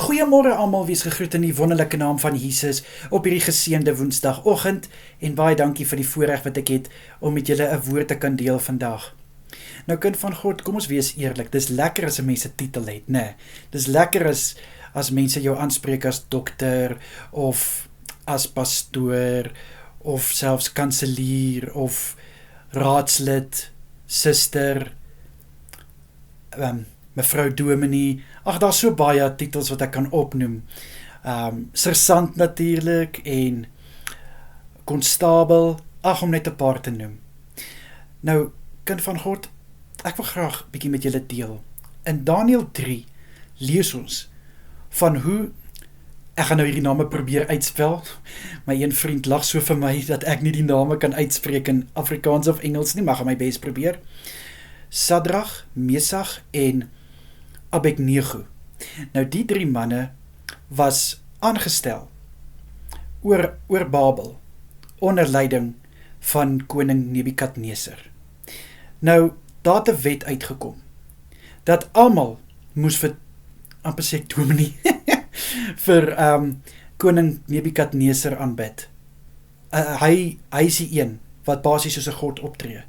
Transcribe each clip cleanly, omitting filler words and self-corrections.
Goeiemôre almal, wees gegroet in die wonderlike naam van Jesus op hierdie geseënde Woensdagoggend en baie dankie vir die voorreg wat ek het om met julle 'n woord te kan deel vandag. Nou kind van God, kom ons wees eerlik, dis lekker as 'n mens 'n titel het, né? Dis lekker as mense jou aanspreek as dokter of as pastoor of selfs kanselier of raadslid, suster, mevrou Dominee, daar's so baie titels wat ek kan opnoem. Sersant natuurlik en konstabel, om net 'n paar te noem. Nou, kind van God, ek wil graag bietjie met julle deel. In Daniël 3 lees ons van hoe, ek gaan nou hierdie name probeer uitspel, my een vriend lag so vir my dat ek nie die name kan uitspreek in Afrikaans of Engels nie, maar gaan my bes probeer. Sadrag, Mesach en Abednego. Nou die 3 manne was aangestel oor Babel, onder leiding van koning Nebukadneser. Nou, daar het 'n wet uitgekom, dat almal moes vir, amper sê ek Dominee, vir koning Nebukadneser aanbid. Hy is die een wat basies soos 'n god optree.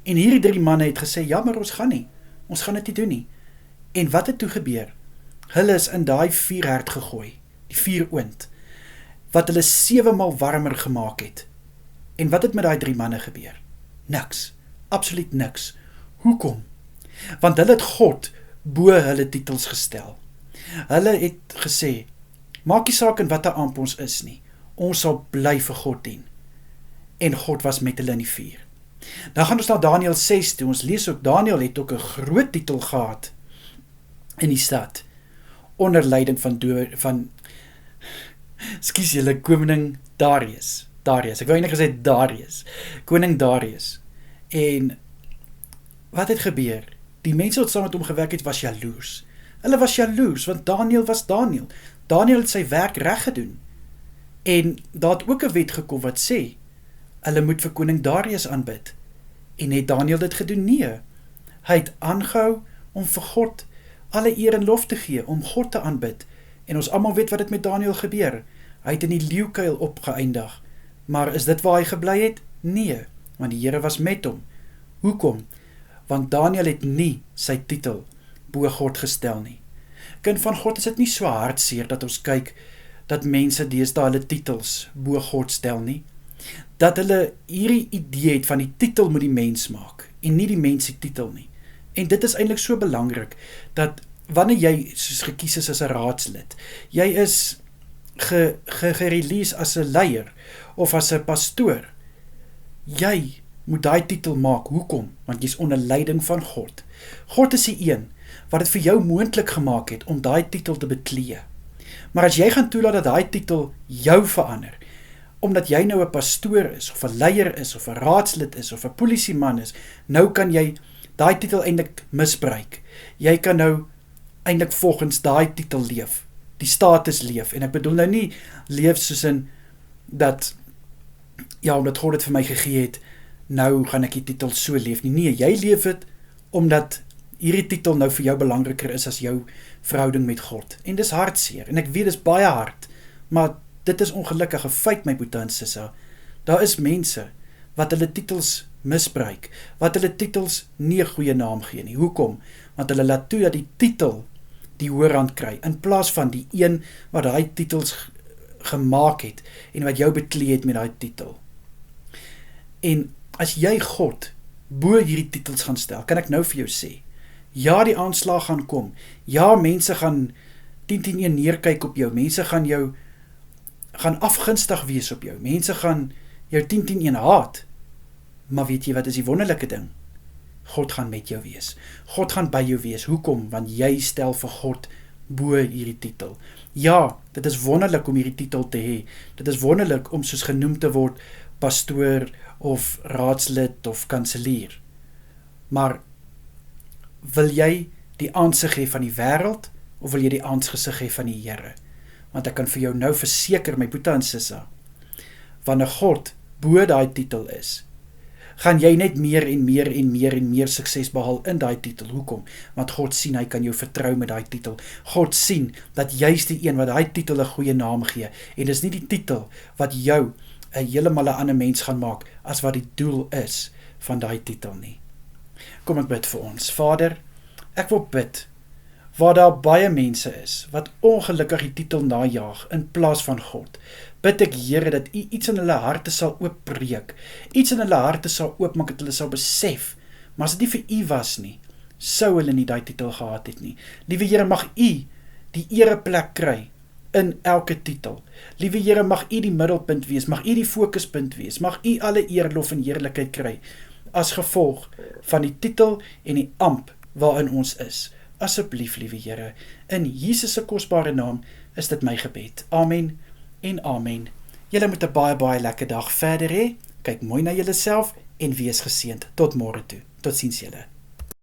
En hierdie 3 manne het gesê, ja, maar ons gaan dit nie doen nie. En wat het toe gebeur? Hulle is in daai vuurherd gegooi, die vuuroond, wat hulle 7 maal warmer gemaak het. En wat het met daai 3 manne gebeur? Niks, absoluut niks. Hoekom? Want hulle het God bo hulle titels gestel. Hulle het gesê, maak nie saak in watter amp ons is nie, ons sal bly vir God dien. En God was met hulle in die vuur. Dan gaan ons na Daniël 6 toe, ons lees ook, Daniël het ook 'n groot titel gehad in die stad, onder leiding van ekskuus julle, koning Darius, ek wou eintlik gesê Darius, koning Darius. En wat het gebeur? Die mense wat saam met hom gewerk het, was jaloers. Hulle was jaloers, want Daniël was Daniël. Daniël het sy werk reg gedoen. En daar het ook 'n wet gekom wat sê, hulle moet vir koning Darius aanbid. En het Daniël dit gedoen? Nee. Hy het aangehou om vir God alle eer en lof te gee, om God te aanbid. En ons almal weet wat het met Daniël gebeur. Hy het in die leeukuil opgeëindig. Maar is dit waar hy gebly het? Nee, want die Here was met hom. Hoekom? Want Daniël het nie sy titel bo God gestel nie. Kind van God, is dit nie so hartseer dat ons kyk dat mense deesdae hulle titels bo God stel nie? Dat hulle hierdie idee het van die titel moet die mens maak, en nie die mens die titel nie. En dit is eintlik so belangrik, dat wanneer jy soos gekies is as 'n raadslid, jy is gerelease as 'n leier, of as 'n pastoor, jy moet daai titel maak. Hoekom? Want jy is onder leiding van God. God is die een wat dit vir jou moontlik gemaak het om daai titel te beklee. Maar as jy gaan toelaat dat daai titel jou verander, omdat jy nou 'n pastoor is, of 'n leier is, of 'n raadslid is, of 'n polisieman is, nou kan jy daai titel eintlik misbruik. Jy kan nou eintlik volgens daai titel leef, die status leef, en ek bedoel nou nie leef soos in dat, ja, omdat God het vir my gegee het, nou gaan ek die titel so leef nie. Nee, jy leef het omdat hierdie titel nou vir jou belangriker is as jou verhouding met God. En dis hartseer, en ek weet dis baie hard, maar dit is ongelukkige feit, my boetie en sissa. Daar is mense wat hulle titels misbruik, wat hulle titels nie 'n goeie naam gee nie. Hoekom? Want hulle laat toe dat die titel die hoërhand kry, in plaas van die een wat daai titels gemaak het, en wat jou beklee het met daai titel. En as jy God bo hierdie titels gaan stel, kan ek nou vir jou sê, ja, die aanslag gaan kom, ja, mense gaan 10-10-1 neerkyk op jou, mense gaan afgunstig wees op jou, mense gaan jou 10-10-1 haat, maar weet jy wat is die wonderlike ding? God gaan met jou wees, God gaan by jou wees. Hoekom? Want jy stel vir God bo hierdie titel. Ja, dit is wonderlik om hierdie titel te hê, dit is wonderlik om soos genoem te word pastoor of raadslid of kanselier, maar wil jy die aansig hê van die wêreld, of wil jy die aangesig hê van die Here? Want ek kan vir jou nou verseker, my boetie en sissa, wanneer God bo daai titel is, gaan jy net meer en meer en meer en meer sukses behaal in daai titel. Hoekom? Want God sien, hy kan jou vertrou met daai titel. God sien, dat jy's die een wat daai titel 'n goeie naam gee, en dis nie die titel wat jou 'n heeltemal 'n ander mens gaan maak, as wat die doel is van daai titel nie. Kom ek bid vir ons. Vader, ek wil bid, waar daar baie mense is, wat ongelukkig die titel najaag, in plaas van God, bid ek, Here, dat U iets in hulle harte sal oopbreek, iets in hulle harte sal oopmaak, dat hulle sal besef, maar as dit nie vir U was nie, sou hulle nie daai titel gehad het nie. Liewe Here, mag U die ereplek kry in elke titel. Liewe Here, mag U die middelpunt wees, mag U die fokuspunt wees, mag U alle eerlof en heerlikheid kry, as gevolg van die titel en die amp waarin ons is. Asseblief, liewe Here, in Jesus se kosbare naam is dit my gebed. Amen en amen. Julle moet 'n baie lekker dag verder hê. Kyk mooi na julleself en wees geseënd. Tot môre toe. Totsiens julle.